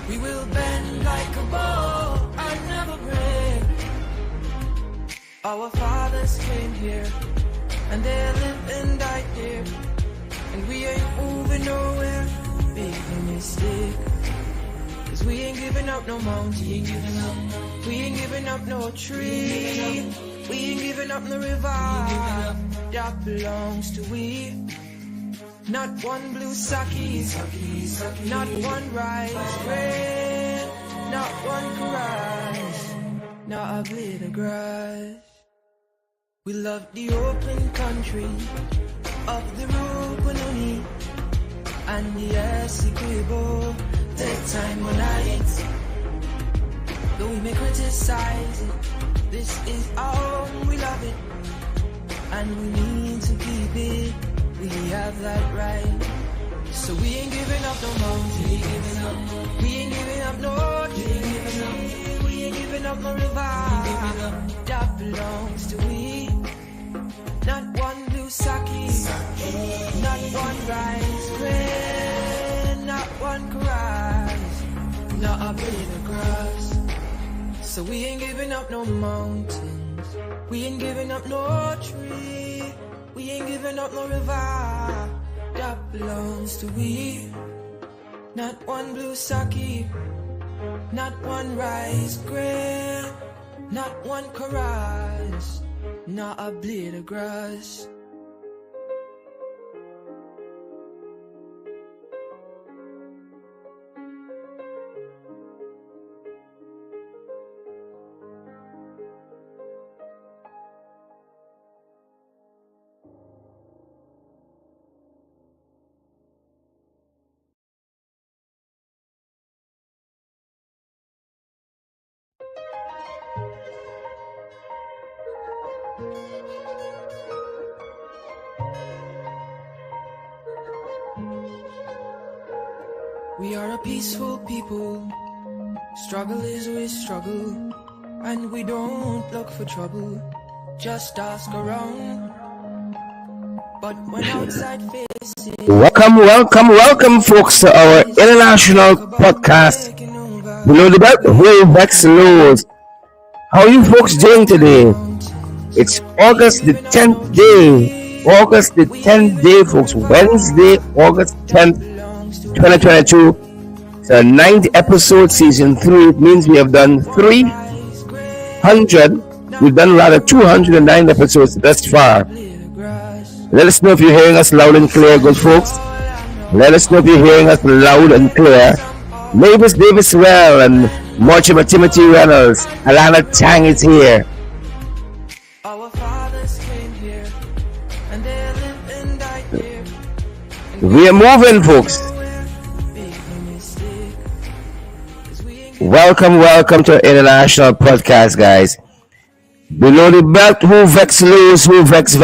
We will bend like a bow and never break. Our fathers came here, and they lived and died here, and we ain't moving nowhere. Big mistake, 'cause we ain't giving up no mountain, we ain't giving up no tree, we ain't giving up no river that belongs to we. Not one blue sake, not one rice grain, not one rice, not a blade of grass. We love the open country of the Rupununi and the S3E9, the time of night. Though we may criticize it, this is our home, we love it, and we need to keep it. We have that right. So we ain't giving up no mountain, we ain't giving up no tree, we ain't giving up no river that belongs to we. Not one blue sake, not one rice grain, not one rice, not a blade of grass. So we ain't giving up no mountains, we ain't giving up no tree, we ain't giving up no river that belongs to we. Not one blue sake, not one rice grain, not one rice, not a blade of grass. We are a peaceful people, struggle is we struggle, and we don't look for trouble, just ask around. But when outside faces... Welcome, folks, to our international podcast. Below the belt, who Vex Lows. How are you folks doing today? It's August the 10th day. August the 10th day, folks. Wednesday, August 10th, 2022. It's our 9th episode, season 3. It means we have done 209 episodes thus far. Let us know if you're hearing us loud and clear, good folks. Let us know if you're hearing us loud and clear. Mavis Davis Well and Mortimer Timothy Reynolds. Alana Tang is here. We are moving, folks. Welcome to our international podcast, guys. Below the belt, who Vex Lose, who Vex.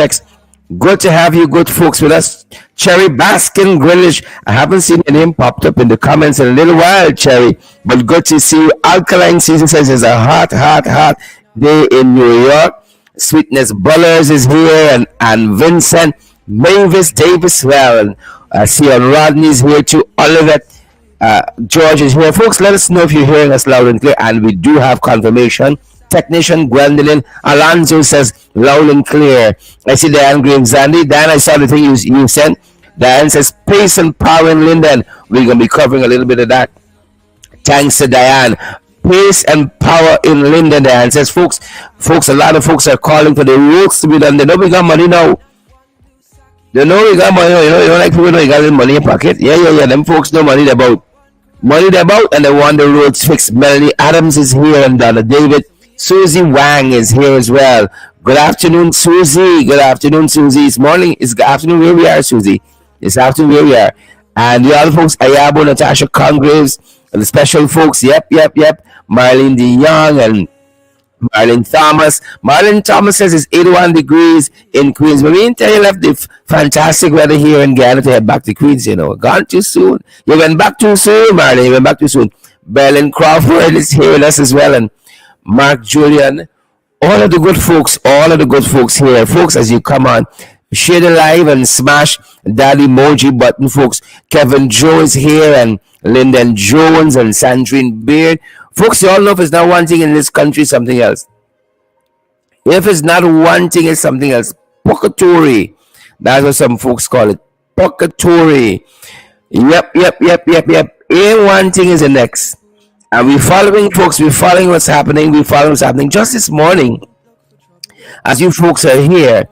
Good to have you good folks with us. Cherry Baskin Greenwich. I haven't seen your name popped up in the comments in a little while, Cherry. But good to see you. Alkaline Season says it's a hot day in New York. Sweetness Bullers is here and Vincent Mavis Davis well. And I see on Rodney's here too. Olivet George is here. Folks, let us know if you're hearing us loud and clear. And we do have confirmation. Technician Gwendolyn Alonso says loud and clear. I see Diane Graves Zandy. Diane, I saw the thing you sent. Diane says pace and power in Linden. We're going to be covering a little bit of that. Thanks to Diane. Pace and power in Linden. Diane says, folks, a lot of folks are calling for the roads to be done. They know we got money now. They know we got money. You know, like people know you got money in pocket. Yeah. Them folks know money about. And they want the roads fixed. Melanie Adams is here and Donna David. Susie Wang is here as well. Good afternoon, Susie. It's morning. It's afternoon where we are, Susie. It's afternoon where we are. And the other folks, Ayabo, Natasha Congraves, and the special folks, yep. Marlene DeYoung and Marlene Thomas. Marlene Thomas says it's 81 degrees in Queens. But we didn't tell you left the fantastic weather here in Ghana to head back to Queens, you know. Gone too soon. You went back too soon, Marlene. You went back too soon. Berlin Crawford is here with us as well. And Mark Julian, all of the good folks here. Folks, as you come on, share the live and smash that emoji button, folks. Kevin Joe is here, and Lyndon Jones and Sandrine Beard. Folks, you all know if it's not one thing in this country, something else. If it's not one thing, it's something else. Purgatory. That's what some folks call it. Purgatory. Yep. In one thing is the next. And we're following, folks. We're following what's happening. We're following what's happening. Just this morning, as you folks are here,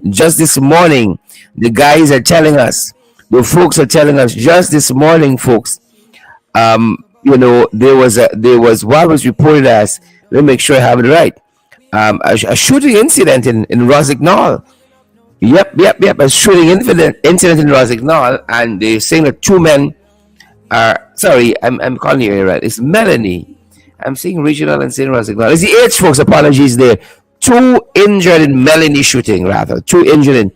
just this morning, the guys are telling us, the folks are telling us, just this morning, folks, there was what was reported as, let me make sure I have it right, a shooting incident in Rosignol. Yep. A shooting incident in Rosignol, and they're saying that two men are, sorry, I'm calling you right. It's Melanie. I'm saying regional and saying Rosignol. It's the H, folks. Apologies there. Two injured in Melanie shooting, rather. Two injured in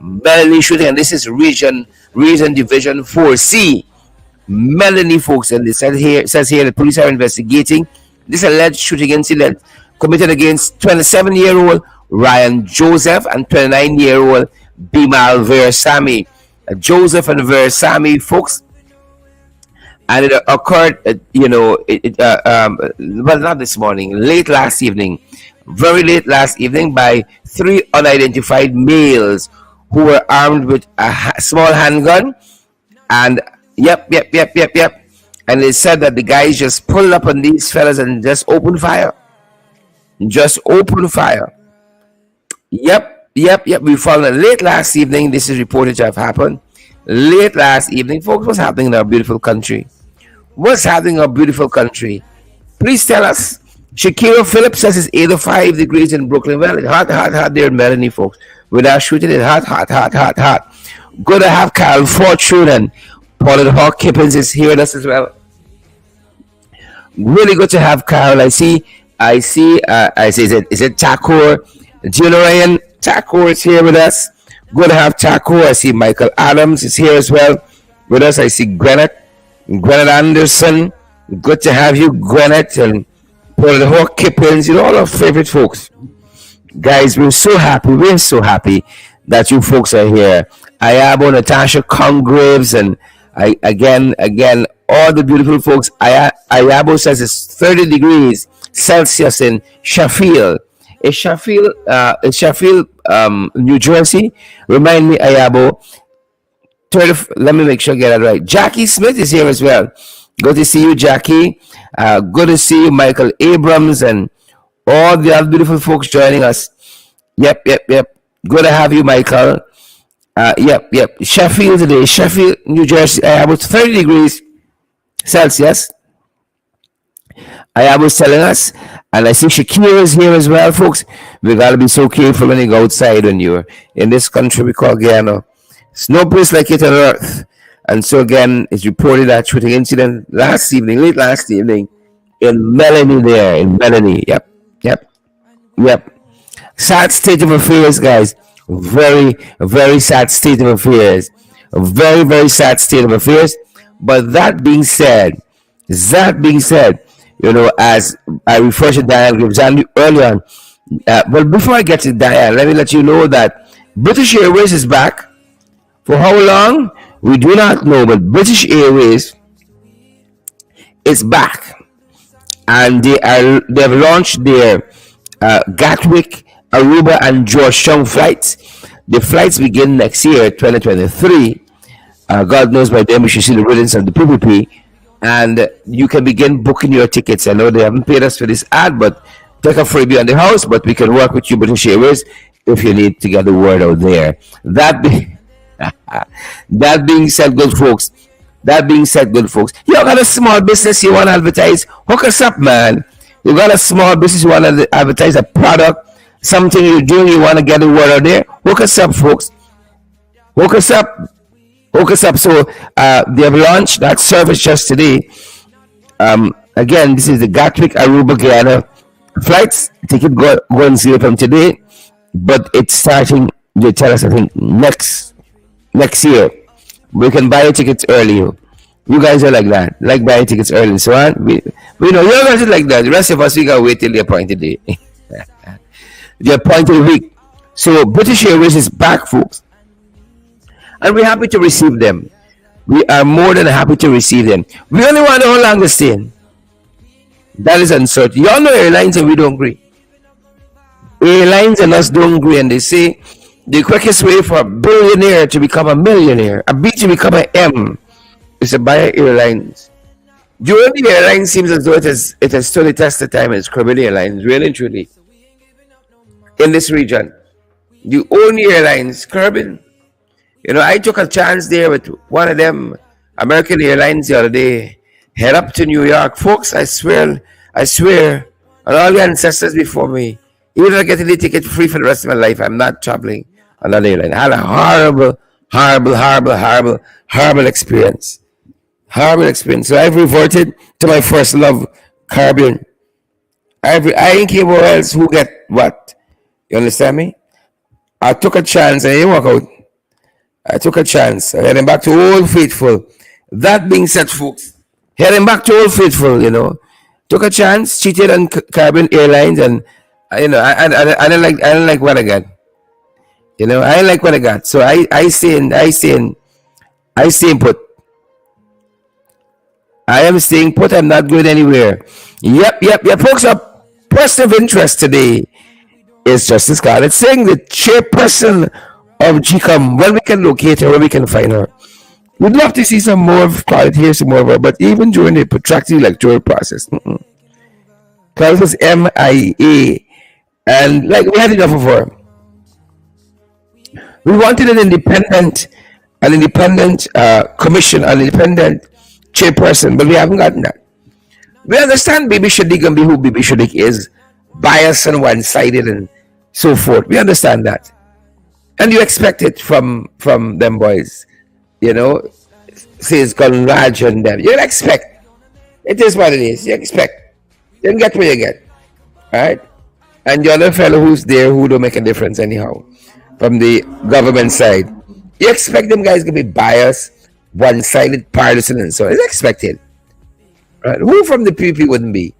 Melanie shooting, and this is region division 4C. Melanie, folks, and it says here the police are investigating this alleged shooting incident committed against 27-year-old Ryan Joseph and 29-year-old Bimal Versami. Joseph and Versami, folks, and it occurred, well, not this morning, late last evening, very late last evening, by three unidentified males who were armed with a small handgun, and yep. And they said that the guys just pulled up on these fellas and just opened fire. Yep. We found that late last evening. This is reported to have happened late last evening, folks. What's happening in our beautiful country? What's happening in our beautiful country? Please tell us. Shakira Phillips says it's 85 degrees in Brooklyn. Well, it's hot there in Melanie, folks. Without shooting it, hot. Good to have Carl Fortune and Paulette Hawk Kippens is here with us as well. Really good to have Carl. I see. Is it Takor? Do you know Ryan? Takor is here with us. Good to have Takor. I see Michael Adams is here as well with us. I see Gwyneth Anderson. Good to have you, Gwyneth, and Paulette Hawk Kippens. All our favorite folks. Guys, we're so happy that you folks are here. Ayabo, Natasha Congraves, and again, all the beautiful folks. Ayabo says it's 30 degrees Celsius in Sheffield. Is Sheffield, New Jersey? Remind me, Ayabo. Let me make sure I get that right. Jackie Smith is here as well. Good to see you, Jackie. Good to see you, Michael Abrams, and all the other beautiful folks joining us. Yep. Good to have you, Michael. Yep. Sheffield today. Sheffield, New Jersey. I was 30 degrees Celsius. I was telling us. And I see Shakira is here as well, folks. We got to be so careful when you go outside when you're in this country we call Guyana. It's no place like it on earth. And so, again, it's reported that shooting incident late last evening, in Melanie there. In Melanie. Yep. Sad state of affairs, guys. Very, very sad state of affairs. Very, very sad state of affairs. But that being said, as I referred to Diane Grimsand earlier on, well, before I get to Diane, let me let you know that British Airways is back. For how long? We do not know, but British Airways is back. And they've launched their Gatwick, Aruba, and Georgetown flights. The flights begin next year, 2023. God knows by then we should see the riddance of the PPP. And you can begin booking your tickets. I know they haven't paid us for this ad, but take a freebie on the house. But we can work with you, British Airways, if you need to get the word out there. That being said, good folks. You got a small business you want to advertise? Hook us up, man. You got a small business you want to advertise a product, something you're doing, you want to get the word out there? Hook us up, folks. Hook us up. So they have launched that service just today. Again, this is the Gatwick, Aruba, Guyana flights. Ticket go on sale from today, but it's starting. They tell us, I think, next year. We can buy your tickets early. You guys are like that, like buying tickets early. So we know you guys are like that. The rest of us, we gotta wait till the appointed day, the appointed week. So British Airways is back, folks. and we're happy to receive them. We are more than happy to receive them. We only want to know how long they stay. That is uncertain. Y'all know airlines and we don't agree. Airlines and us don't agree, and they say the quickest way for a billionaire to become a millionaire, a B to become an M, is to buy airlines. During the airline seems as though it has stood the test of time as Caribbean Airlines, really and truly. In this region, the only airlines, Caribbean. I took a chance there with one of them American Airlines the other day. Head up to New York, folks. I swear, on all the ancestors before me, even if I get the ticket free for the rest of my life, I'm not traveling on that airline. I had a horrible experience. Horrible experience. So I've reverted to my first love, Caribbean. I ain't care where else who get what. You understand me? I took a chance and it didn't work out. I took a chance. I heading back to Old Faithful. That being said, folks, heading back to Old Faithful, took a chance, cheated on Caribbean Airlines, and I didn't like what I got. I didn't like what I got. So I stay put. I am staying put. I'm not going anywhere. Yep. Folks, our person of interest today is Justice Claudette Singh, the chairperson of GCOM. When we can locate her, when we can find her. We'd love to see some more of Claudette, hear some more of her, but even during the protracted electoral process, Claudette was MIA, and we had enough of her. We wanted an independent commission, an independent chairperson, but we haven't gotten that. We understand Bibi Shadiq and who Bibi Shadiq is, biased and one-sided and so forth. We understand that. And you expect it from them boys. Say it's gone larger than them. You expect. It is what it is. You expect. You get what you get. Right? And the other fellow who's there who don't make a difference anyhow, from the government side. You expect them guys to be biased, one-sided, partisan, and so on. It's expected. Right? Who from the PPP wouldn't be?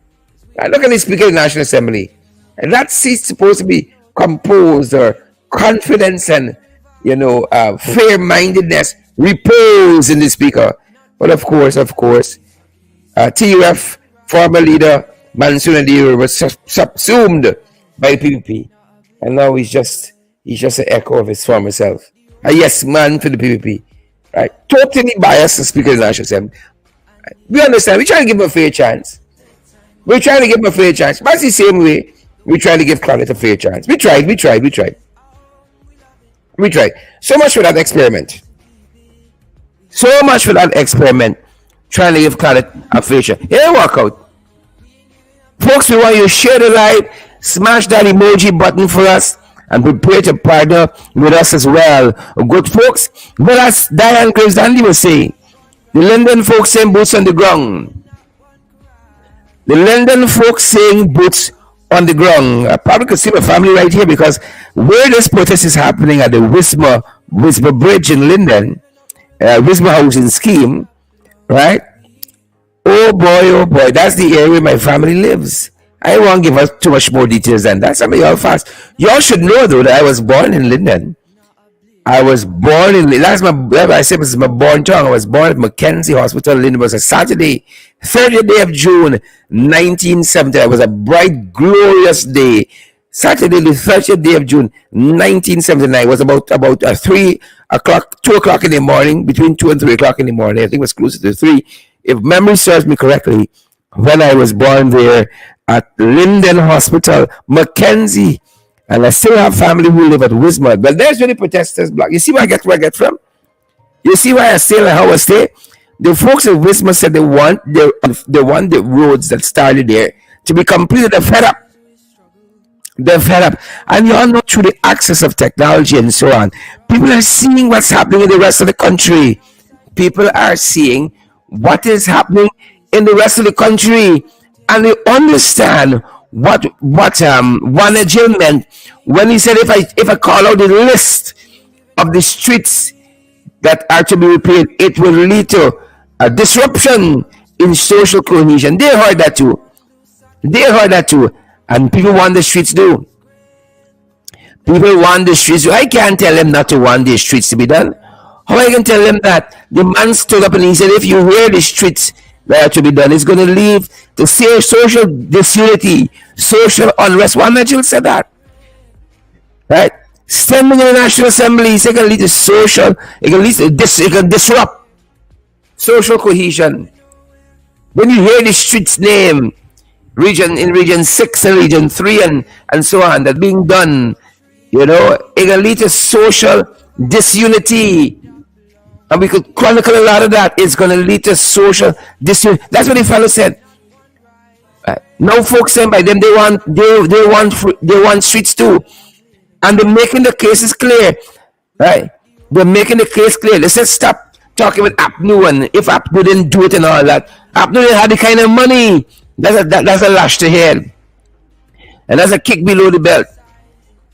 Right? Look at the Speaker of the National Assembly. And that seat's supposed to be composed or confidence and fair-mindedness repose in the Speaker. But of course, TUF former leader Mansour Nadir was subsumed by PPP, and now he's just an echo of his former self. A yes man for the PPP, right? Totally biased to Speaker of the National Assembly. We understand. We're trying to give him a fair chance. But it's the same way we try to give Claudette a fair chance. We tried. So much for that experiment. Trying to give Claudette a fair chance. It didn't work out. Folks, we want you to share the live, smash that emoji button for us, and prepare to partner with us as well. Good folks, but as Diane Graves Dandy was saying, the London folks saying boots on the ground. I probably could see my family right here because where this protest is happening at the Wisma Bridge in Linden, Wisma housing scheme, right? Oh boy, that's the area my family lives. I won't give us too much more details than that. Some of y'all fast. Y'all should know though that I was born in Linden. That's I said this is my born tongue. I was born at Mackenzie Hospital. Linden. It was a Saturday, 30th day of June, 1970. It was a bright, glorious day. Saturday, the 30th day of June, 1979. It was about 2 o'clock in the morning, between 2 and 3 o'clock in the morning. I think it was closer to 3. If memory serves me correctly, when I was born there at Linden Hospital, Mackenzie. And I still have family who live at Wisma. But there's where the protesters block. You see where I get from? You see why I stay like how I stay? The folks at Wisma said they want the roads that started there to be completed. They're fed up. And you all know through the access of technology and so on, people are seeing what's happening in the rest of the country. And they understand what Wanajil meant when he said, if I call out the list of the streets that are to be repaired, it will lead to a disruption in social cohesion. They heard that too. And people want the streets do. I can't tell them not to want the streets to be done. How I can tell them that? The man stood up and he said, if you hear the streets that are to be done, it's going to lead to social disunity, social unrest. One Nigel said that. Right? Standing in the National Assembly, it can lead to social, it can lead to it can disrupt social cohesion. When you hear the streets name, region 6 and region 3 and so on, that being done, it can lead to social disunity. And we could chronicle a lot of that. It's going to lead to social disunity. That's what the fellow said. Now folks saying by them they want streets too. And they're making the cases clear. Right? They're making the case clear. They said stop talking with APNU, and if APNU didn't do it and all that. APNU didn't have the kind of money. That's a lash to head. And that's a kick below the belt.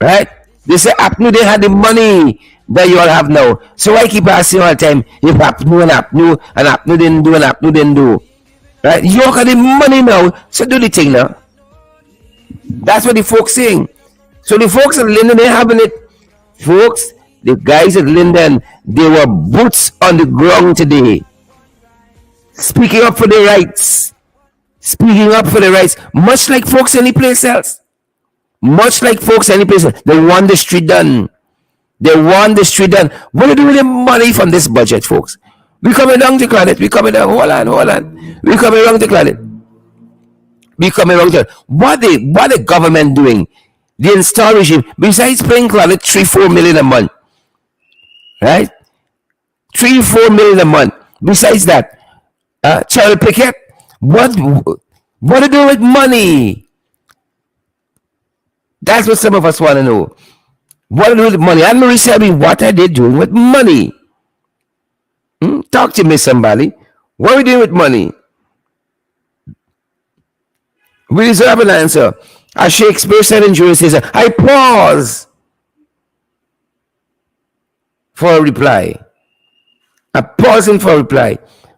Right? They say APNU didn't have the money that you all have now. So I keep asking all the time, if APNU and APNU didn't do and APNU didn't do. Right? You all got the money now, so do the thing now. That's what the folks saying. So the folks at Linden, they're having it. Folks, the guys at Linden, they were boots on the ground today. Speaking up for their rights. Speaking up for their rights. Much like folks any place else. Much like folks any place else. They want the street done. They want the street done. What do you do with the money from this budget, folks? We coming down to Claudette. We coming down. Hold on. We coming down to Claudette. We coming down to what the government doing? The install regime, besides paying Claudette 3-4 million a month, right? 3-4 million a month. Besides that, Charlie Pickett, what do you do with money? That's what some of us want to know. What do you do with money? Anne Marie said, what are they doing with money? Talk to me, somebody. What are we doing with money? We deserve an answer. As Shakespeare said in Julius Caesar, I pause for a reply. I'm pausing for a reply.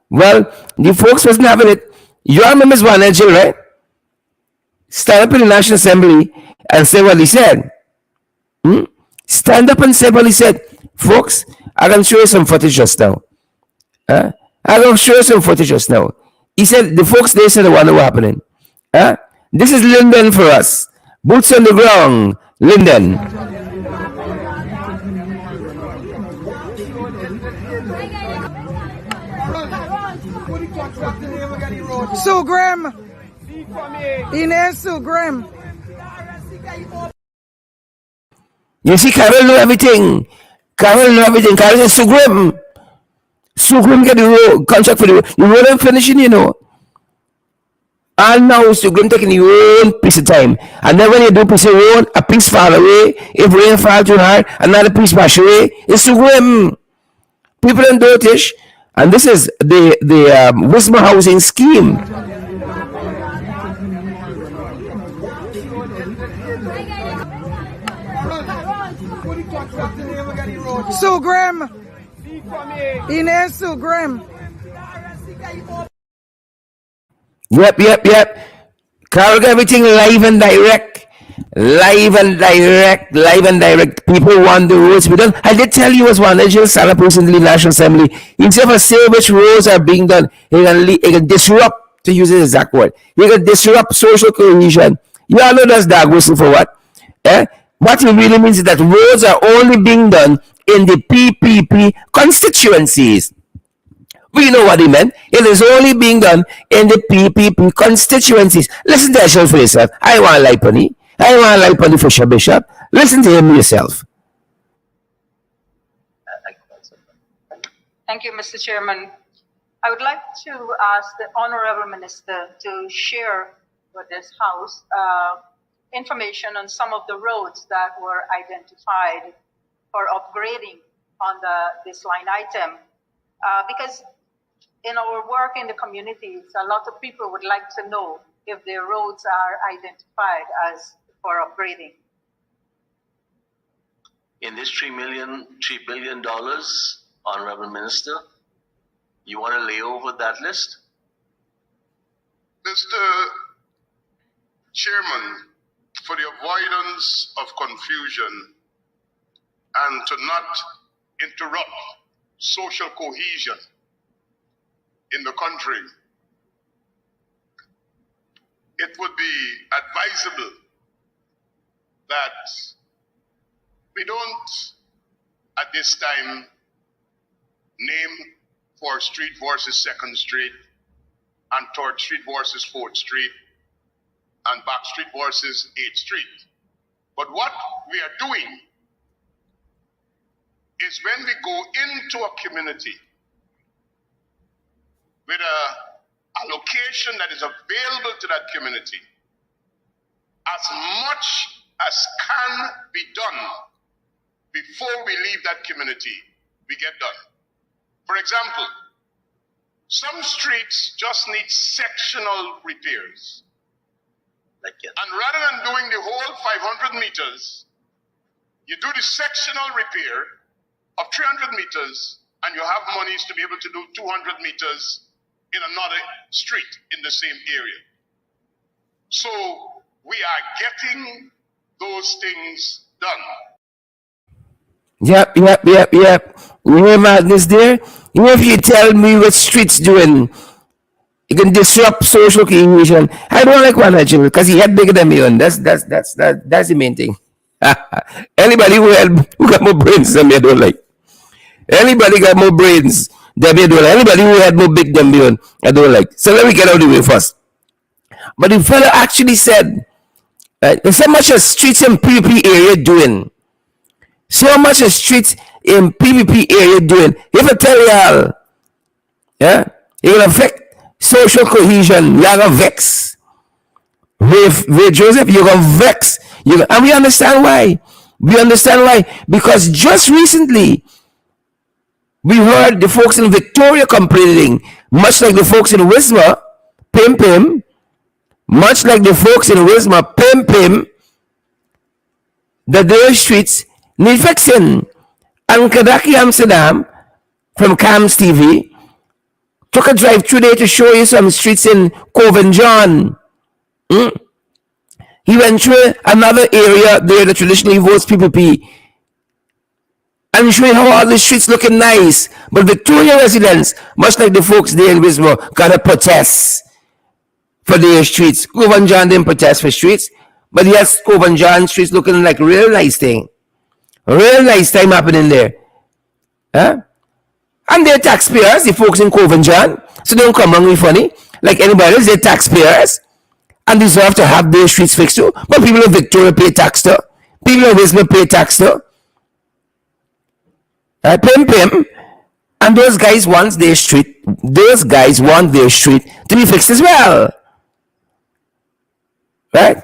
Well, the folks wasn't having it. You all remember Van Edgel, right? Stand up in the National Assembly and say what he said. Stand up and say what he said. Folks, I can show you some footage just now. I can show you some footage just now. He said, the folks there said they wonder what happening. This is Linden for us. Boots on the ground. Linden. Sue Graham. Ines Sue Graham. You see, Carol know everything. Carol says, Sue Graham. Sue Graham get the contract for the road and finishing, And now Sue Graham taking your own piece of time. And then when you do piece of road, a piece fall away. If rain fall too hard, another piece wash away. It's Sue Graham. People in Dotish. And this is the Wismar housing scheme. Sue Graham. Ines Sue Graham. Yep. Carol got everything live and direct. People want the roads to be done. I did tell you as one Nigel Salah recently National Assembly. Instead of saying which roads are being done, it can disrupt, to use the exact word. It can disrupt social cohesion. You all know that's dog whistle for what? What it really means is that roads are only being done in the PPP constituencies. We know what he meant. It is only being done in the PPP constituencies. Listen to yourself for yourself. I want to lie pony. I want to lie pony for Bishop. Listen to him yourself. Thank you, Mr. Chairman. I would like to ask the Honorable Minister to share with this House information on some of the roads that were identified for upgrading on this line item. Because in our work in the communities, a lot of people would like to know if their roads are identified as for upgrading. In this $3 billion, Honorable Minister, you want to lay over that list? Mr. Chairman, for the avoidance of confusion and to not interrupt social cohesion in the country, it would be advisable that we don't at this time name 4th Street versus 2nd Street and 3rd Street versus 4th Street and Back Street versus 8th Street. But what we are doing is when we go into a community with a location that is available to that community, as much as can be done before we leave that community, we get done. For example, some streets just need sectional repairs. And rather than doing the whole 500 meters, you do the sectional repair of 300 meters and you have monies to be able to do 200 meters in another street in the same area. So we are getting those things done. Yep. You hear madness there? You know, if you tell me what streets doing, you can disrupt social cohesion. I don't like one actually because he had bigger than me on. That's the main thing. Anybody who got more brains than me, I don't like. Anybody got more brains than me, I don't like. Anybody who had more big than me on, I don't like. So let me get out of the way first. But the fellow actually said, there's so much as streets in PvP area doing. So much as streets in PvP area doing. If I tell y'all, yeah, it will affect social cohesion. You're gonna vex. With Joseph, you're gonna vex. And we understand why. Because just recently, we heard the folks in Victoria complaining, much like the folks in Wisma, Pim, much like the folks in Wisma, Pim, that their streets need fixing. And Kadaki Amsterdam, from Cams TV, took a drive through there to show you some streets in Cove and John. He went through another area there that traditionally votes PPP and showing how all the streets looking nice. But Victoria residents, much like the folks there in Wismore, gotta protest for their streets. Cove and John didn't protest for streets, but yes, Cove and John streets looking like real nice thing. Real nice time happening there. Huh? And they're taxpayers, the folks in Cove and John. So don't come wrong with funny. Like anybody else, they're taxpayers and deserve to have their streets fixed too. But people of Victoria pay tax too. People of Wisma pay tax too. Pim. And those guys want their street. Those guys want their street to be fixed as well. Right?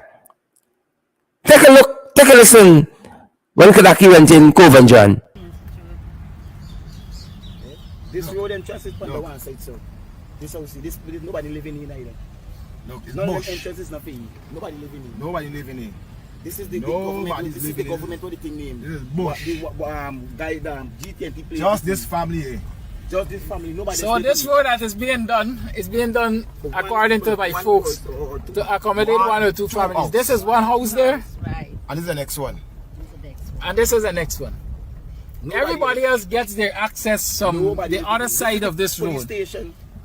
Take a look, take a listen when Kadaki went in Cove and John. This road entrance is on the one side, so this house, this nobody living in either. No, it's none bush. of the entrance is nothing. Nobody living in. Nobody living in. This is the government. This is the government. What the thing name? This is bush. GTNT place. Just this family here. Just this family. Nobody. So this road that is being done according to my folks to accommodate one or two families. This is one house there. Right. And this is the next one. And this is the next one. Everybody else gets their access from the other side of this road,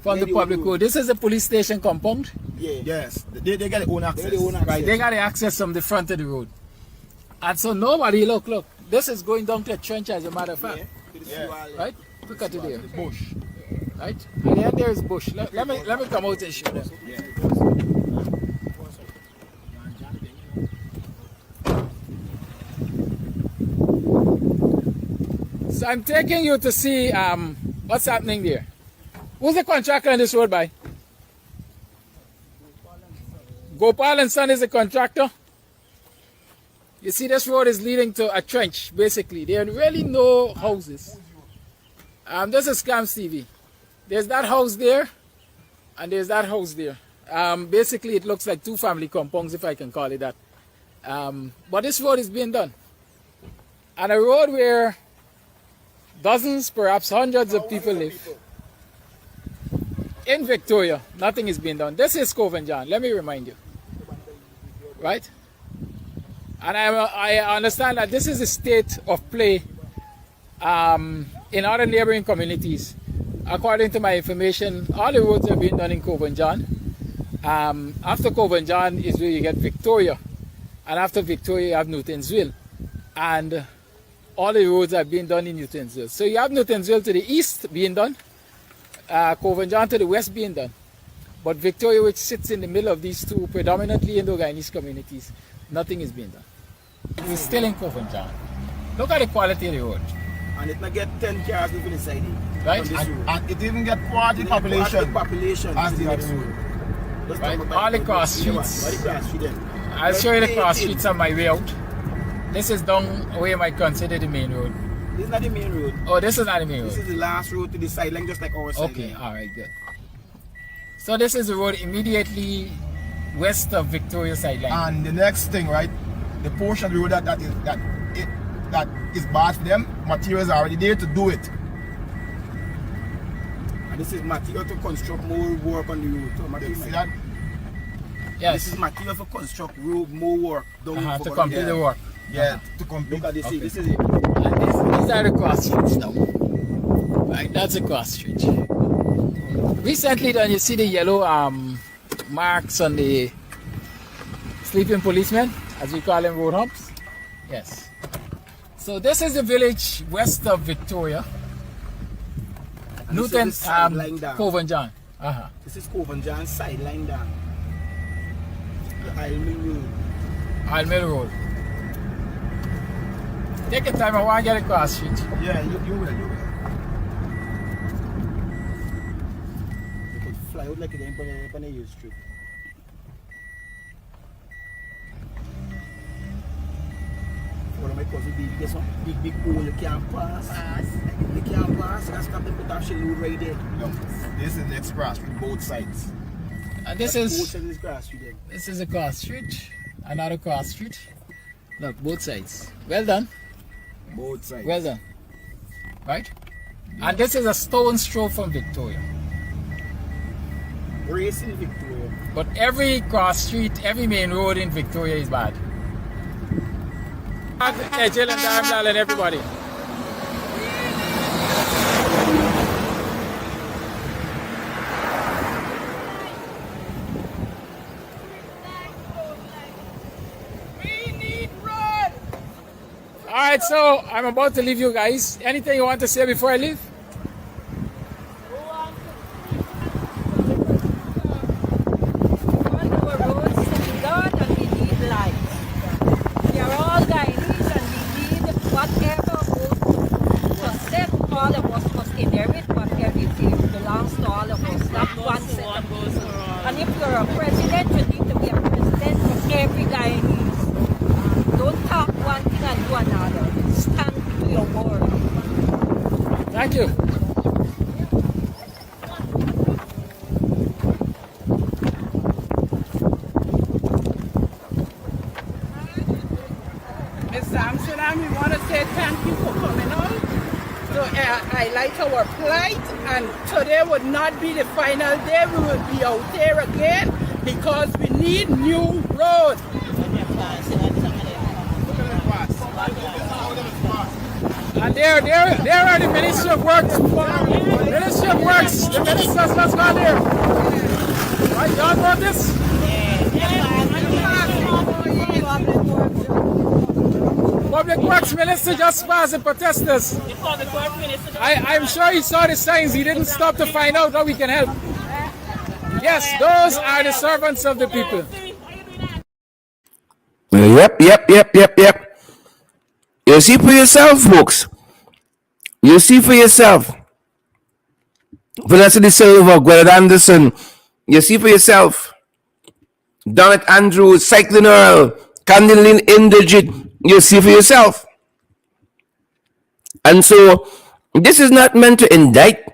from the public road. This is the police station compound. Yeah. Yes, they get their own access. Right, they got the access from the front of the road. And so nobody, look, this is going down to a trench as a matter of fact. Yeah. Right? Look at it there. Bush. Right? And then there is bush. Let me come out and show them. Yeah. So I'm taking you to see what's happening there. Who's the contractor on this road by? Gopal and Son is the contractor. You see, this road is leading to a trench, basically. There are really no houses. This is Scams TV. There's that house there, and there's that house there. Basically, it looks like two family compounds, if I can call it that. But this road is being done. And a road where dozens, perhaps hundreds of people live. In Victoria, nothing is being done. This is Cove and John, let me remind you. Right? And I understand that this is a state of play in other neighboring communities, according to my information, all the roads have been done in Cove and John. After Cove and John is where you get Victoria. And after Victoria, you have Newtonsville. And all the roads have been done in Newtonsville. So you have Newtonsville to the east being done, Cove and John to the west being done. But Victoria, which sits in the middle of these two predominantly Indo-Guyanese communities, nothing is being done. We're still in Cove and John. Look at the quality of the road. And it may get 10 cars moving inside it. Right? And it even get quality population. As the next road. Right? All the cross streets. I'll show you the cross streets on my way out. This is down where you might consider the main road. This is not the main road. Oh, this is not the main road. This is the last road to the sideline, just like our sideline. Okay, alright, good. So this is the road immediately west of Victoria sideline. And the next thing, right? The portion of the road that is bad for them, materials are already there to do it. And this is material to construct more work on the road. So You see that? Yes. This is material for construct road, more work. To complete the work. Yeah, to complete. Look at this. Okay. This is it. And these are the cross streets now. Right, that's a cross street. Recently done, you see the yellow marks on the sleeping policemen, as we call them, road humps. Yes. So this is the village west of Victoria. And Newton, this is the sideline down. Cove and John. This is Cove and John sideline down. The Isle Mill Road. Isle Mill Road. Take your time, I want to get across street. Yeah, you will. You could fly out like it on a U Street. One of my cousins, there's some big hole you can't pass. You can't pass. You can stop them with that shit load right there. No, this is the next cross street, both sides. And this Both is sides of this grass street there. this is a cross street, another cross street. Look, both sides. Well done. Both sides. Well done. Right? And this is a stone's throw from Victoria. Racing Victoria. But every cross street, every main road in Victoria is bad. Jill and Darmlal and everybody. Alright, so I'm about to leave you guys. Anything you want to say before I leave? And if you're a president, you need to be a president for every Guyanese. Don't talk one thing and do another. Stand to your word. Thank you. Ms. Sampson, and we want to say thank you for coming out to highlight our plight. And today would not be the final day. We will be out there again because we need new roads. And there are the Ministry of Works. Ministry of Works. The ministers, let's go there. Right, y'all got this? Public Works Minister just passed the protesters. I'm sure he saw the signs. He didn't stop to find out how we can help. Yes, those are the servants of the people. Yep. You see for yourself, folks. You see for yourself. Felicity Silva, Gwyneth Anderson. You see for yourself. Donnet Andrews, Cycling Earl, Candeline Indigit. You see for yourself. And so, this is not meant to indict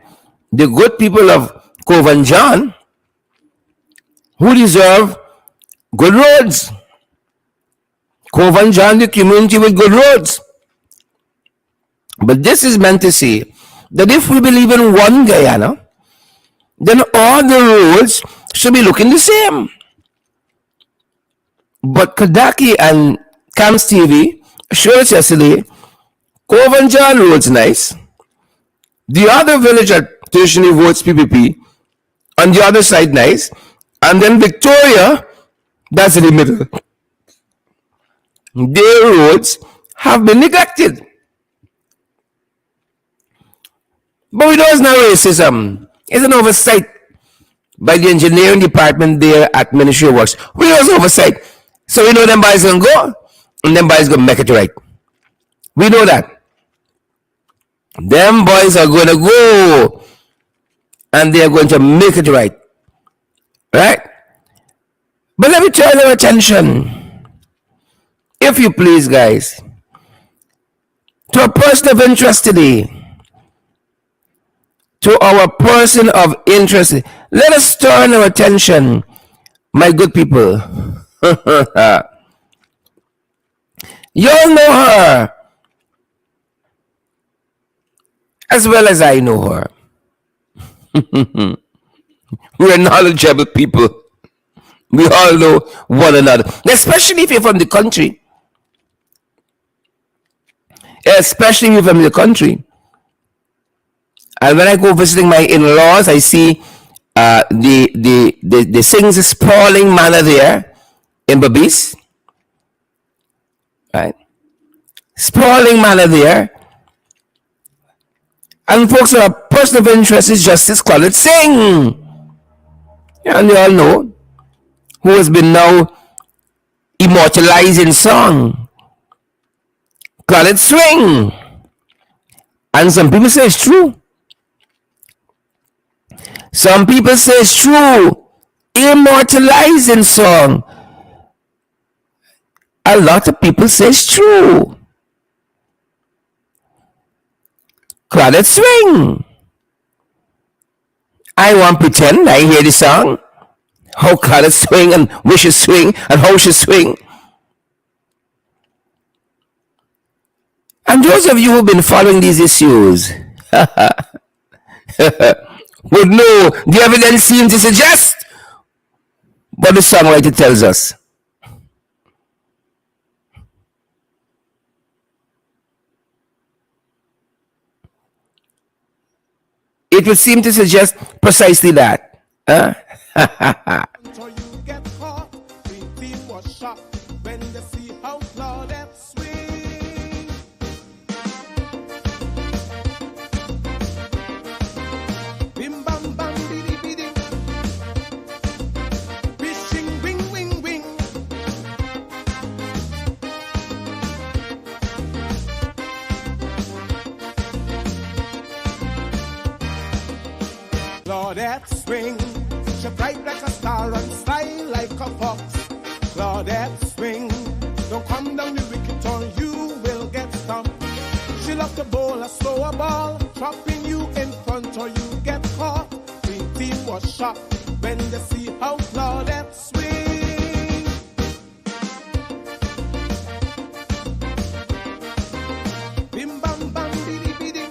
the good people of Cove and John, who deserve good roads. Cove and John, the community with good roads. But this is meant to say that if we believe in one Guyana, then all the roads should be looking the same. But Kadaki and Cam's TV showed us yesterday, Cove and John road's nice, The other village that traditionally votes PPP, on the other side, nice. And then Victoria, that's in the middle. Their roads have been neglected. But we know it's not racism. It's an oversight by the engineering department there at Ministry of Works. We know it's oversight. So we know them boys gonna go, and them boys gonna make it right. We know that. Them boys are gonna go, and they are going to make it right. Right? But let me turn your attention, if you please, guys, to a person of interest today. To our person of interest. Let us turn our attention, my good people. You all know her as well as I know her. We're knowledgeable people. We all know one another, especially if you're from the country. Especially if you're from the country. And when I go visiting my in-laws, I see the things sprawling manner there in Babis. Right? Sprawling manner there. And folks, a person of interest is Justice Claudette Singh. Yeah, and you all know who has been now immortalized in song. Claudette Swing. And some people say it's true. Some people say it's true. Immortalized in song. A lot of people say it's true. Claudette Swing. I won't pretend I hear the song. How Claudette swing and we should swing and how she swing. And those of you who've been following these issues would know the evidence seems to suggest what the songwriter tells us. It would seem to suggest precisely that. Huh? Claudette swing, she bright like a star and fly like a fox. Claudette swing, don't come down the wicket or you will get stumped. She love to bowl a slower ball, chopping you in front or you get caught. Green team was shocked when they see how Claudette swing. Bim bam bam biddy biddy.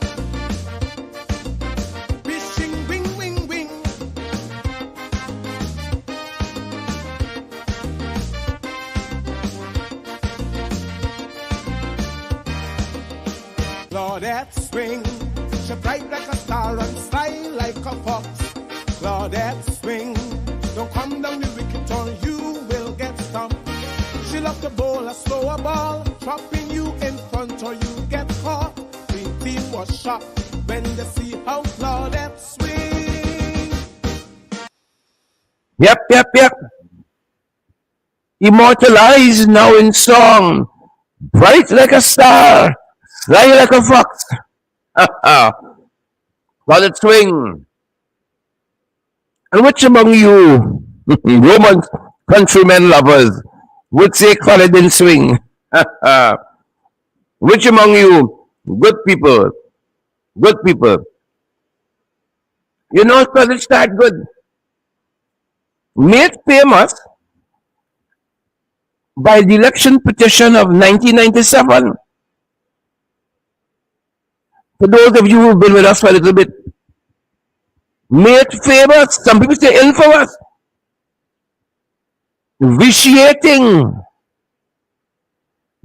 Claudette swing, she bright like a star and fly like a fox. Claudette swing, don't come down the wicket or you will get stumped. She love to bowl a slower ball, chopping you in front or you get caught. Green team was shocked when they see how Claudette swing. Yep. Immortalized now in song, bright like a star, fly like a fox. Claudette Swing. And which among you, Roman countrymen lovers, would say Claudette didn't swing? Which among you, good people, you know Claudette started good. Made famous by the election petition of 1997. For those of you who've been with us for a little bit, made famous, some people say infamous, vitiating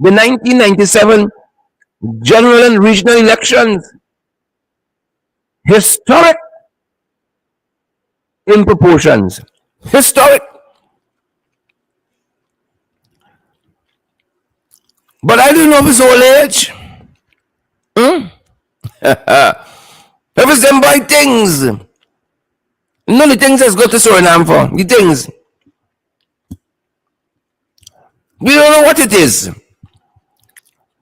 the 1997 general and regional elections. Historic in proportions. Historic. But I don't know if it's old age. If it's them boy things. None of the things that's got to Suriname for. The things. We don't know what it is.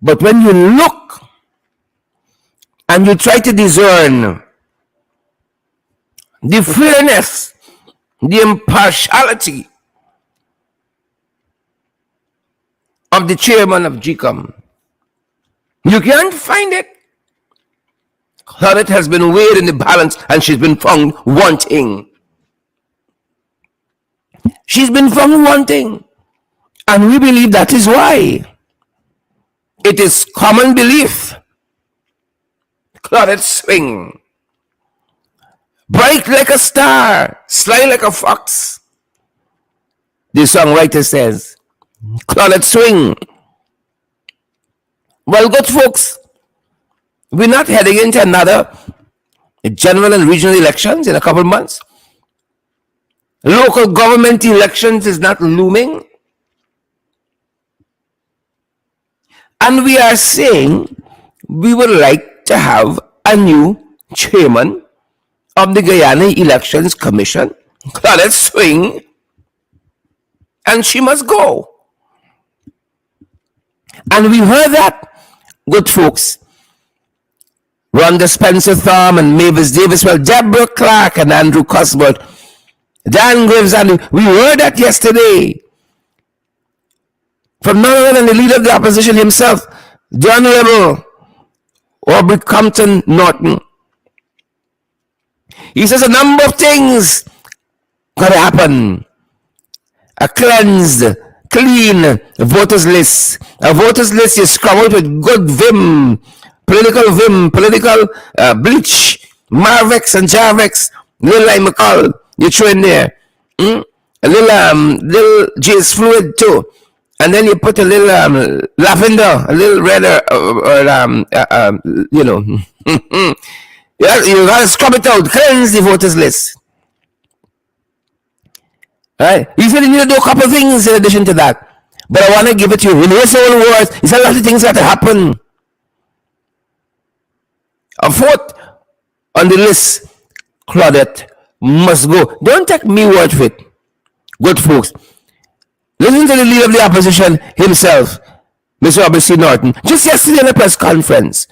But when you look and you try to discern the fairness, the impartiality of the chairman of GCOM, you can't find it. Claudette has been weighed in the balance and she's been found wanting. She's been found wanting. And we believe that is why. It is common belief. Claudette swing. Bright like a star, sly like a fox. The songwriter says, Claudette swing. Well, good folks, we're not heading into another general and regional elections in a couple of months. Local government elections is not looming. And we are saying we would like to have a new chairman of the Guyana Elections Commission, Claudette Swing, and she must go. And we heard that, good folks. Rhonda Spencer Thorne and Mavis Davis, well, Deborah Clark and Andrew Cuthbert, Dan Graves, and we heard that yesterday from none other than the leader of the opposition himself, the Honorable Aubrey Compton Norton. He says a number of things got to happen. A cleansed, clean voters list. A voters list you scrub out with good vim, political bleach, Marvex and Jarvex, little like McCall, you throw in there. A little J's fluid too. And then you put a little lavender, a little redder, you know. You gotta scrub it out, cleanse the voters list. Right? You said you need to do a couple of things in addition to that. But I want to give it to you. In his own words, he said a lot of things that happen. A fourth on the list, Claudette must go. Don't take me word for it. Good folks. Listen to the leader of the opposition himself, Mr. Robert C. Norton, just yesterday in a press conference.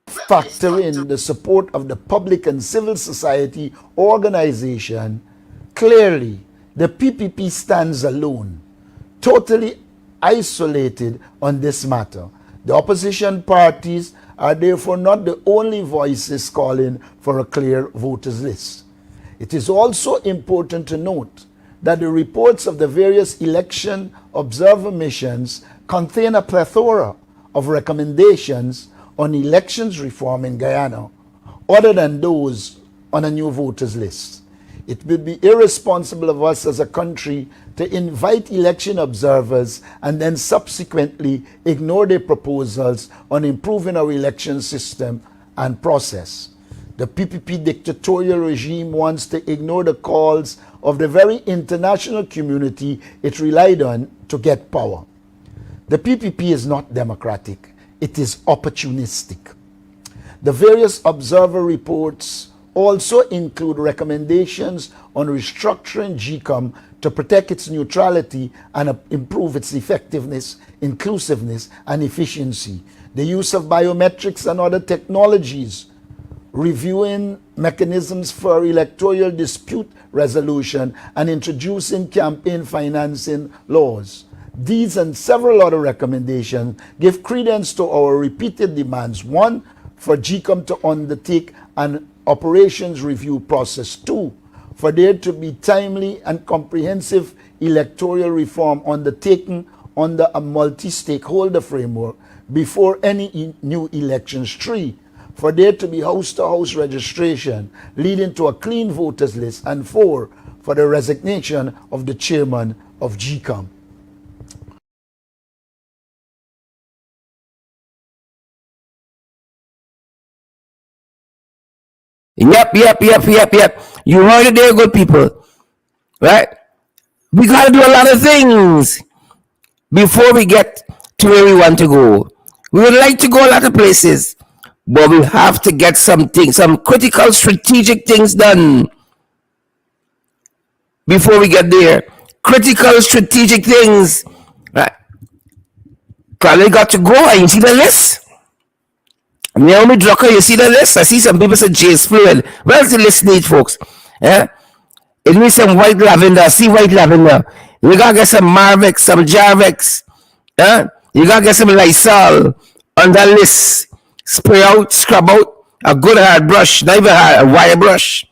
Factor in the support of the public and civil society organization. Clearly, the PPP stands alone, totally isolated on this matter. The opposition parties are therefore not the only voices calling for a clear voters list. It is also important to note that the reports of the various election observer missions contain a plethora of recommendations on elections reform in Guyana, other than those on a new voters list. It would be irresponsible of us as a country to invite election observers and then subsequently ignore their proposals on improving our election system and process. The PPP dictatorial regime wants to ignore the calls of the very international community it relied on to get power. The PPP is not democratic. It is opportunistic. The various observer reports also include recommendations on restructuring GCOM to protect its neutrality and improve its effectiveness, inclusiveness, and efficiency. The use of biometrics and other technologies, reviewing mechanisms for electoral dispute resolution, and introducing campaign financing laws. These and several other recommendations give credence to our repeated demands. One, for GCOM to undertake an operations review process. Two, for there to be timely and comprehensive electoral reform undertaken under a multi-stakeholder framework before any new elections. Three, for there to be house-to-house registration leading to a clean voters list. And four, for the resignation of the chairman of GCOM. Yep. You heard it there, good people. Right? We got to do a lot of things before we get to where we want to go. We would like to go a lot of places, but we have to get some critical strategic things done before we get there. Critical strategic things. Right? Claudette got to go. And you see the list? Naomi Drucker, you see the list? I see some people say Jay's fluid. Where's the list need, folks? Yeah? It needs some white lavender. See white lavender. You gotta get some Marvex, some Jarvex. Yeah? You gotta get some Lysol on that list. Spray out, scrub out. A good hard brush, not even a wire brush.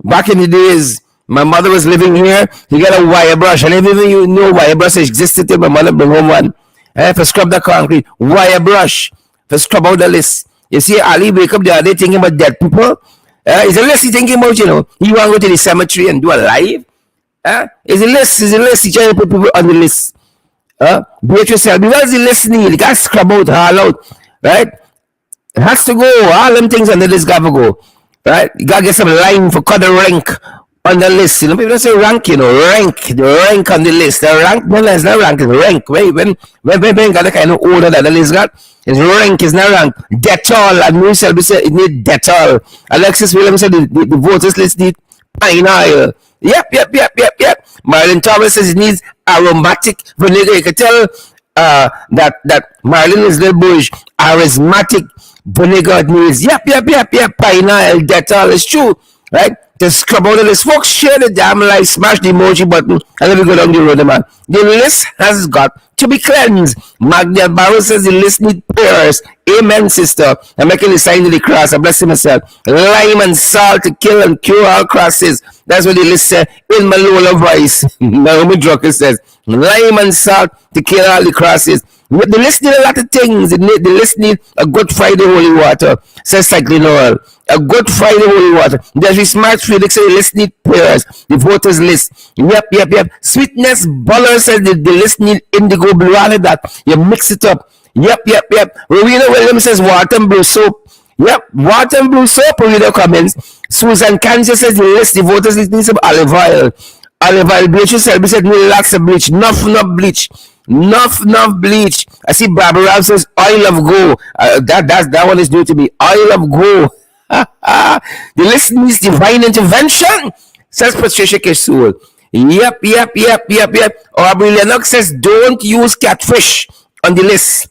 Back in the days, my mother was living here. You get a wire brush. And even you know wire brush existed till my mother bring home one. For scrub the concrete, wire brush. For scrub out the list. You see, Ali wake up the other day thinking about dead people. Is a list he thinking about, you know? He want to go to the cemetery and do a live? Is a list. He trying to put people on the list. Beatrice Selby, where's the list need? You got to scrub out, haul out. Right? It has to go. All them things on the list got to go. Right? You got to get some line for cut the rank on the list. You know, people don't say rank, you know, the rank on the list. The rank, no, it's not rank, it's rank. Wait, when got the kind of order that the list got, it's rank, it's not rank. Dettol, and Marie Selby said it need Dettol. Alexis Williams said the voters list need pine oil. Yep. Marlon Thomas says it needs aromatic vinegar. You can tell that Marlon is little bullish. Aromatic vinegar it needs. Yep. Pine oil, Dettol. It's true, right? To scrub out the list. Folks, share the damn life, smash the emoji button, and let me go down the road, man. The list has got to be cleansed. Magda Barrow says the list needs prayers. Amen, sister. I'm making the sign of the cross. I bless myself. Lime and salt to kill and cure all crosses. That's what the list said in my lower voice. Naomi Drucker says, lime and salt to kill all the crosses. The list need a lot of things. The list need a Good Friday holy water, says Cycling Oil. A Good Friday holy water. There's a smart Felix says the list need prayers. The voters list. Yep. Sweetness Buller says the list need indigo blue. All of that. You mix it up. Yep. Rowena Williams says water and blue soap. Yep, water and blue soap. Rowena comments. Susan Cancer says the voters list need some olive oil. Olive oil. Beatrice Selby said need lots of bleach. Enough bleach. Enough bleach. I see Barbara Ralph says oil of go. That one is new to me. Oil of go. The list needs divine intervention, says Patricia Kesul. Yep. Aubrey Lennox says don't use catfish on the list.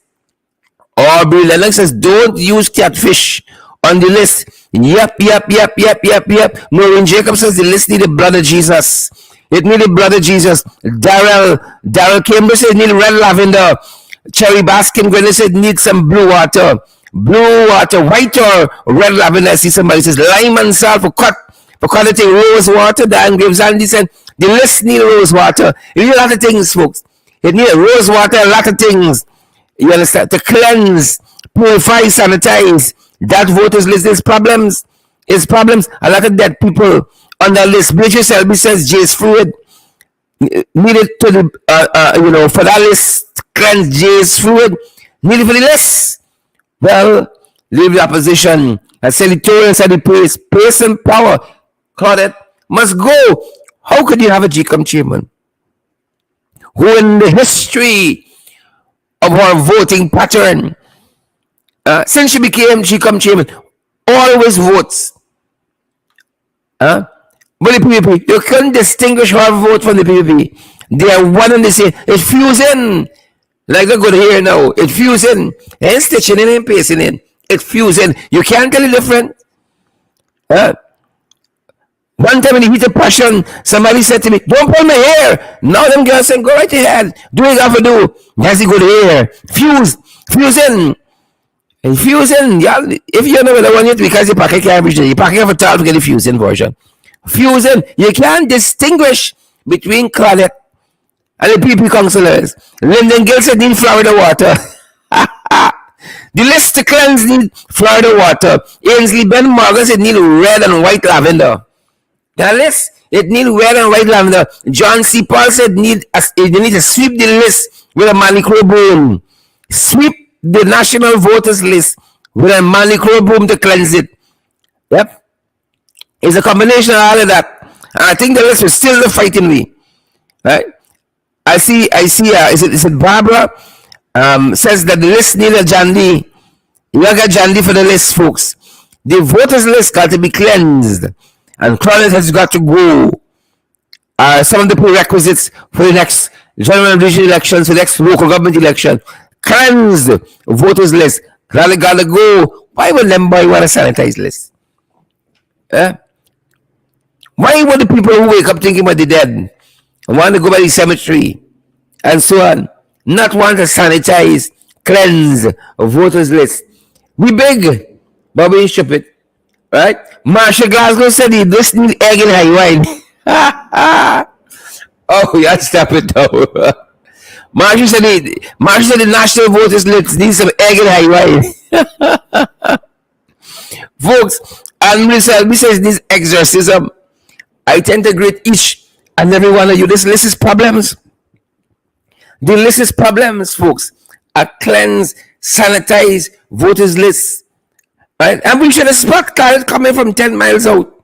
Aubrey Lennox says don't use catfish on the list. Yep. Maureen Jacobs says the list need the blood of Jesus. It needed brother Jesus. Daryl Kimber said need red lavender. Cherry Baskin Grenade said need some blue water. White or red lavender. I see somebody says lime and salt for quality rose water. Dan Graves Andy said the list need rose water. You need a lot of things, folks. It need rose water, a lot of things. You understand? To cleanse, purify, sanitize. That voters list is problems. A lot of dead people on the list. Beatrice Selby says Jay's fluid needed to the for that list cleanse Jay's fluid needed for the list. Well, leave the opposition. I said the tolerance and the pace and power. Claudette must go. How could you have a GCOM chairman who in the history of her voting pattern since she became GCOM chairman always votes? But the PPP, you can't distinguish her vote from the PPP. They are one and the same. It fuse in. Like the good here now. It fuse in. And stitching in and pasting in. It fuse in. You can't tell the difference. One time in the heat of passion, somebody said to me, don't pull my hair. Now them girls saying, go right ahead. Do what you have to do. That's the good hair. Fuse in. And fuse in. If you know what I want it, because you pack a carriage, you pack it for 12 to get the fuse in version. Fuse in. You can't distinguish between Claudette and the PP councillors. Lyndon Gill said need Florida water. The list to cleanse need Florida water. Ainsley Ben Morgan said need red and white lavender. The list, it need red and white lavender. John C. Paul said you need to sweep the list with a manicure broom. Sweep the national voters list with a manicure broom to cleanse it. Yep. It's a combination of all of that. And I think the list was still the fighting we. Right? I see, is it Barbara? Says that the list needed John D. You gotta get John D for the list, folks. The voters list got to be cleansed. And Claudette has got to go. Some of the prerequisites for the next general and regional elections, the next local government election. Cleansed voters list. Claudette gotta go. Why would them boy want a sanitized list? Why would the people who wake up thinking about the dead and want to go by the cemetery and so on not want to sanitize, cleanse a voters list? We big, but we ain't stupid. Right? Marsha Glasgow said he just need egg and high wine. Oh, yeah, stop it though. Marsha said the national voters list needs some egg and high wine. Folks, and we says this exorcism. I tend to greet each and every one of you. This list is problems. The list is problems, folks. A cleanse, sanitize voters list. Right? And we should have spot Claudette coming from 10 miles out.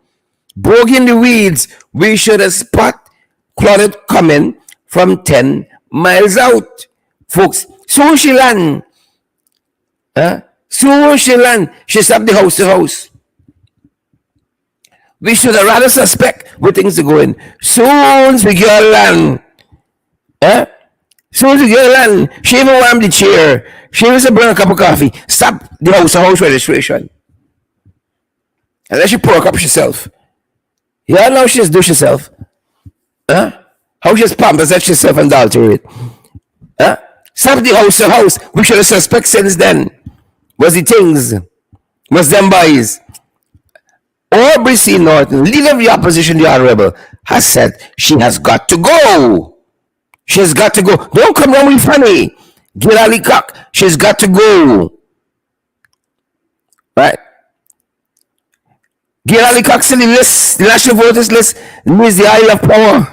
Bogey in the weeds. We should have spot Claudette coming from 10 miles out. Folks, so she land. So she land. She stopped the house to house. We should have rather suspect where things are going. Soon as we get land. Soon as we get land, she even warm the chair. She even bring a cup of coffee. Stop the house to house registration. And then she pour a cup herself. Yeah, now she just do herself. How she's pampers that herself and adulterate. Stop the house to house. We should have suspect since then. Was the things. Was them boys. Aubrey C. Norton, leader of the opposition, the Honorable, has said she has got to go. She has got to go. Don't come around with funny. Gil Cock, she's got to go. Right? Gil Cock said the list, the national voters list needs the oil of power.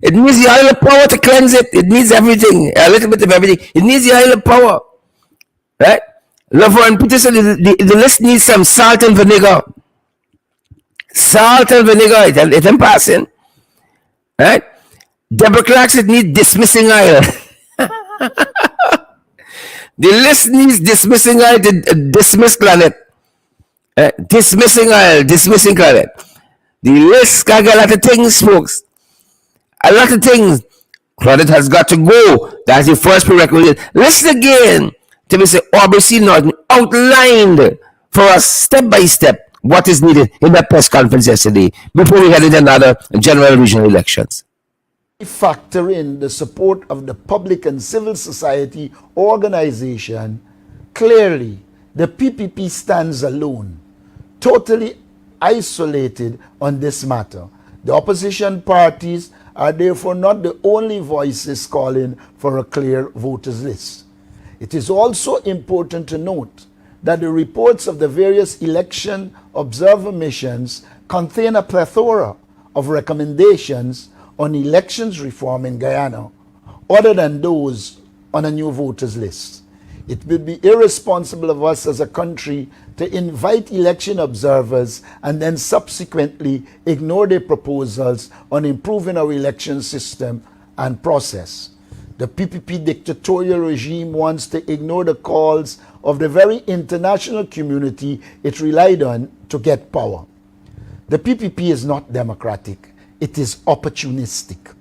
It needs the oil of power to cleanse it. It needs everything, a little bit of everything. It needs the oil of power. Right? Laverne Peterson, the list needs some salt and vinegar. Salt and vinegar, it ain't passing. Right? Deborah Clark said needs dismissing oil. The list needs dismissing oil to dismiss Claudette. Dismissing oil, dismissing Claudette. The list got a lot of things, folks. A lot of things. Claudette has got to go. That's the first prerequisite. Listen again to Mr. Aubrey C. Norton outlined for us step by step what is needed in that press conference yesterday before we head into another general regional elections. Factor in the support of the public and civil society organization. Clearly, the PPP stands alone, totally isolated on this matter. The opposition parties are therefore not the only voices calling for a clear voters list. It is also important to note that the reports of the various election observer missions contain a plethora of recommendations on elections reform in Guyana, other than those on a new voters list. It would be irresponsible of us as a country to invite election observers and then subsequently ignore their proposals on improving our election system and process. The PPP dictatorial regime wants to ignore the calls of the very international community it relied on to get power. The PPP is not democratic. It is opportunistic.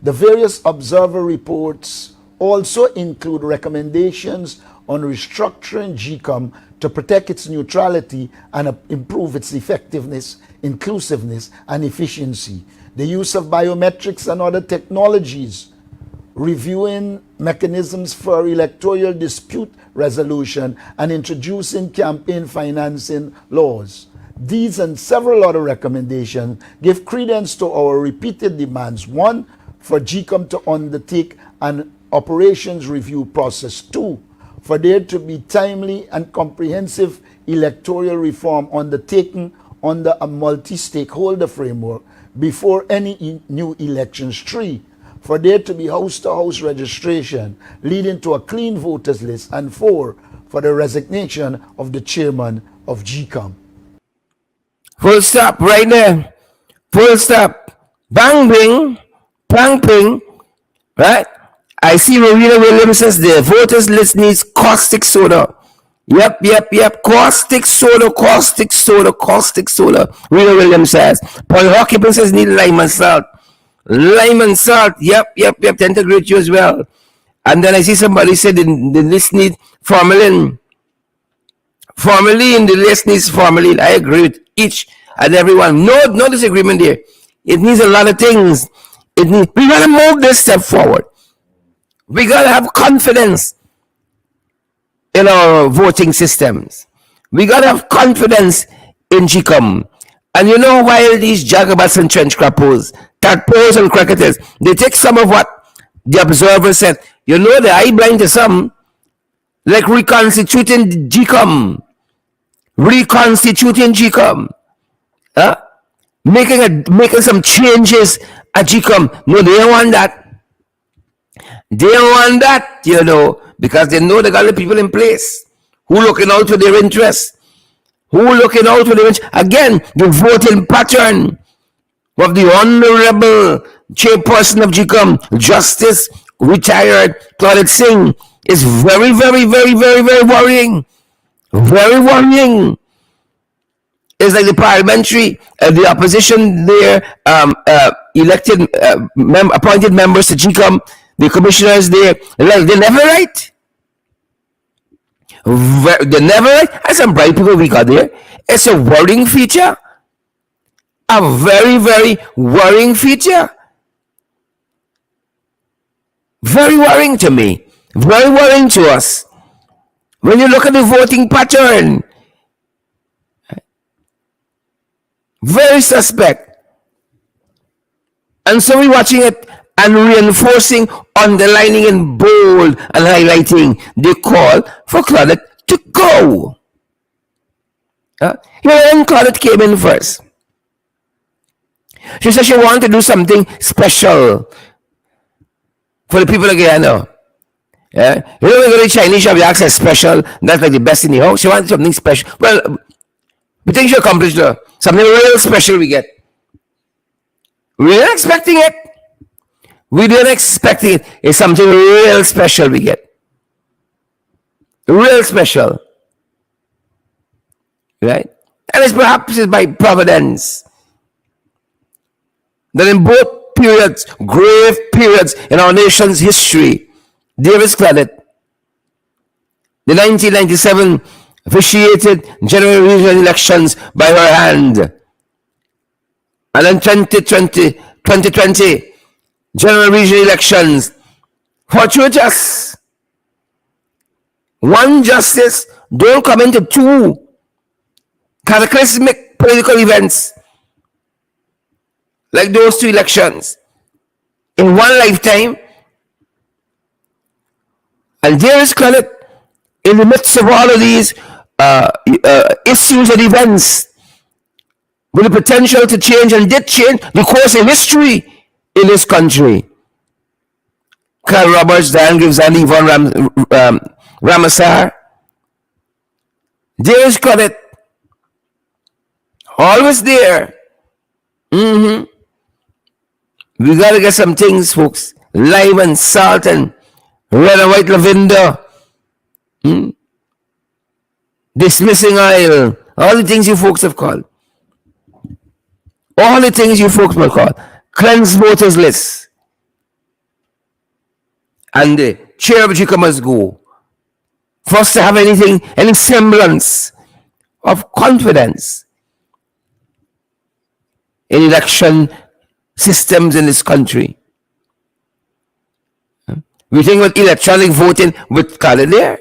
The various observer reports also include recommendations on restructuring GCOM to protect its neutrality and improve its effectiveness, inclusiveness, and efficiency. The use of biometrics and other technologies, reviewing mechanisms for electoral dispute resolution, and introducing campaign financing laws. These and several other recommendations give credence to our repeated demands. 1, for GCOM to undertake an operations review process. 2, for there to be timely and comprehensive electoral reform undertaken under a multi-stakeholder framework before any new elections. 3, for there to be house-to-house registration leading to a clean voters list. And 4, for the resignation of the chairman of GCOM. Full stop right there. Full stop. Bang bing. Bang ping. Right? I see Marina Williams says the voters list needs caustic soda. Yep. Caustic soda. Rita Williams says. Paul Hawkins says need lime and salt. Yep. To integrate you as well. And then I see somebody said the list needs formalin. The list needs formalin. I agree with each and everyone. No disagreement there. It needs a lot of things. We gotta move this step forward. We gotta have confidence in our voting systems. We gotta have confidence in GCOM. And you know, while these jagabats and trench crappers, tadpoles and cricketers, they take some of what the observer said. You know, the eye blind to some, like reconstituting GCOM. Huh? Making some changes at GCOM. No, they don't want that. You know, because they know they got the people in place who looking out for their interests. Again, the voting pattern of the Honorable Chairperson of GCOM, Justice Retired Claudette Singh, is very worrying. Very worrying. It's like the parliamentary, the opposition there, elected, appointed members to GCOM, the commissioners there, they're never right. And some bright people we got there. It's a worrying feature. A very worrying feature. Very worrying to me. Very worrying to us. When you look at the voting pattern, very suspect. And so we're watching it and reinforcing, underlining in bold and highlighting the call for Claudette to go. When Claudette came in first, she said she wanted to do something special for the people of Guyana. Yeah? You know, when you go to the Chinese shop, you ask for special, that's like the best in the house. She wanted something special. Well, we think she accomplished it. Something real special we get. We didn't expecting it. It's something real special we get. Real special. Right? And it's perhaps by providence that in both periods, grave periods in our nation's history, Davis Claudette, the 1997 officiated general regional elections by her hand, and then 2020 general regional elections, fortuitous. One justice don't come into two cataclysmic political events like those two elections in one lifetime. And there is Claudette in the midst of all of these issues and events with the potential to change, and did change the course of history in this country. Carl Roberts, Diane Gibbs, and Yvonne Ramasar. There is Claudette. Always there. We gotta get some things, folks. Lime and salt and red and white lavender. Dismissing oil. All the things you folks have called. All the things you folks will call. Cleanse voters list. And the chair of GCOM must go. For us to have any semblance of confidence in election systems in this country. We think about electronic voting with Claudette there?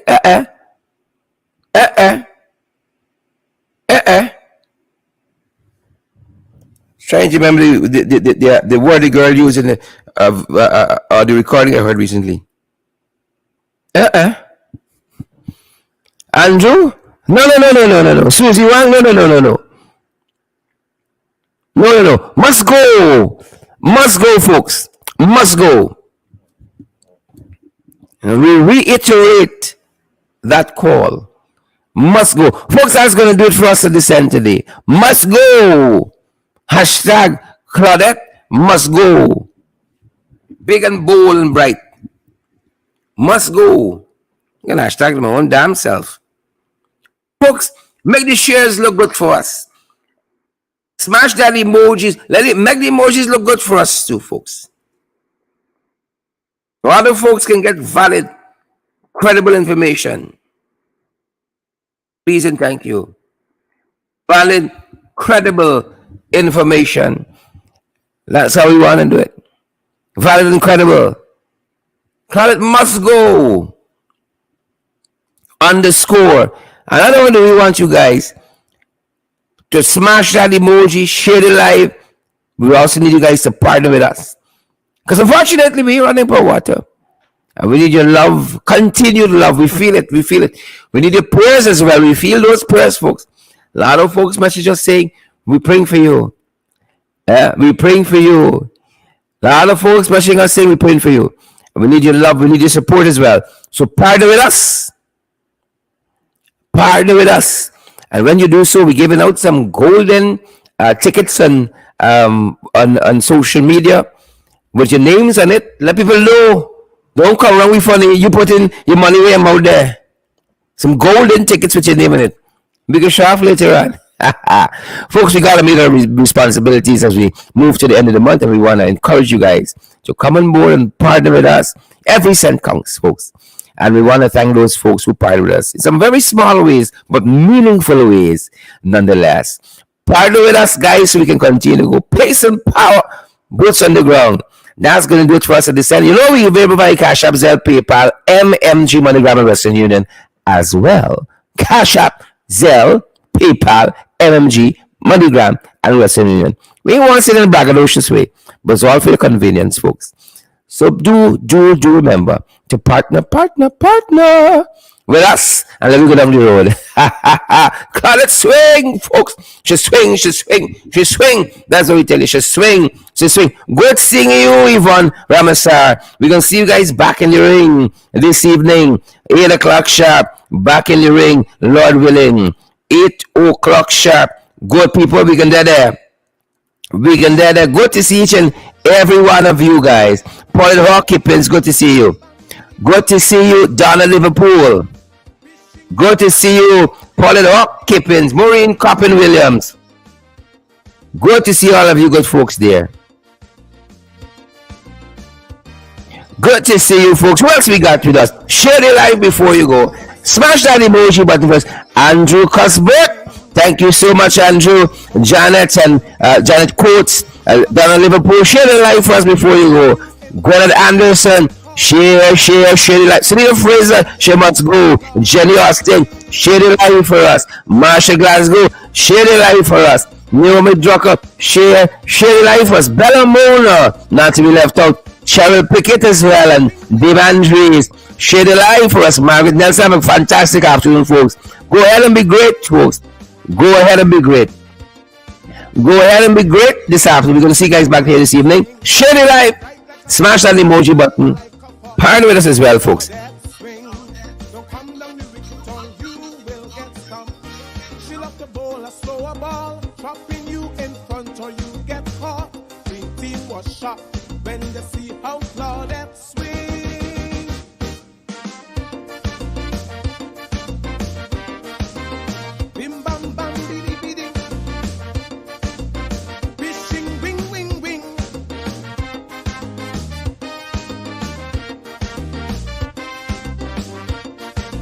Trying to remember the word the girl used in the recording I heard recently. Andrew? No. Susie Wang? No. No. Must go, folks. Must go. And we reiterate that call. Must go. Folks, that's going to do it for us at the end today. Must go. Hashtag Claudette must go. Big and bold and bright. Must go. I'm going to hashtag my own damn self. Folks, make the shares look good for us. Smash that emojis. Make the emojis look good for us too, folks. So other folks can get valid, credible information. Please and thank you. Valid, credible information. That's how we want to do it. Valid and credible. Claudette must go. Underscore. And I don't really want you guys to smash that emoji, share the live. We also need you guys to partner with us. Because unfortunately, we're running for water. And we need your love, continued love. We feel it, we feel it. We need your prayers as well. We feel those prayers, folks. A lot of folks message us saying, we're praying for you. We're praying for you. A lot of folks messaging us saying, we're praying for you. And we need your love, we need your support as well. So partner with us. Partner with us. And when you do so, we're giving out some golden tickets on social media with your names on it. Let people know. Don't come around with funny. You put in your money where I'm out there. Some golden tickets with your name on it. We can show off later on. Folks, we got to meet our responsibilities as we move to the end of the month, and we want to encourage you guys to come on board and partner with us. Every cent counts, folks. And we want to thank those folks who partner with us in some very small ways, but meaningful ways, nonetheless. Partner with us, guys, so we can continue to go place and power, boots on the ground. That's going to do it for us at this end. You know, we're available by Cash App, Zelle, PayPal, MMG, MoneyGram, and Western Union as well. Cash App, Zelle, PayPal, MMG, MoneyGram, and Western Union. We ain't want to say it in a braggadocious way, but it's all for your convenience, folks. So do remember to partner with us, and let me go down the road. Claudette swing, folks. She swing. That's what we tell you. She swing. Good seeing you, Yvonne Ramasar. We're going to see you guys back in the ring this evening, 8 o'clock sharp. Back in the ring, Lord willing. 8 o'clock sharp. Good people, we can do there. Good to see each and every one of you guys. Paul Hawkins, good to see you. Good to see you, Donna Liverpool. Good to see you, Paulette Hawkins, Maureen Coppin Williams. Good to see all of you good folks there. Good to see you folks. Who else we got with us? Share the live before you go. Smash that emoji button first. Andrew Cuthbert. Thank you so much, Andrew. Janet Coates. Donna Liverpool. Share the live for us before you go. Gwyneth Anderson. Share the live. Selena Fraser, she must go. Jenny Austin, share the live for us. Marsha Glasgow, share the live for us. Naomi Drucker, share the live for us. Bella Mona, not to be left out. Cheryl Pickett as well, and Dave Andres, share the live for us. Margaret Nelson, have a fantastic afternoon, folks. Go ahead and be great, folks. Go ahead and be great this afternoon. We're going to see you guys back here this evening. Share the live. Smash that emoji button. Partner with us as well, folks. When they see how Claudette swing.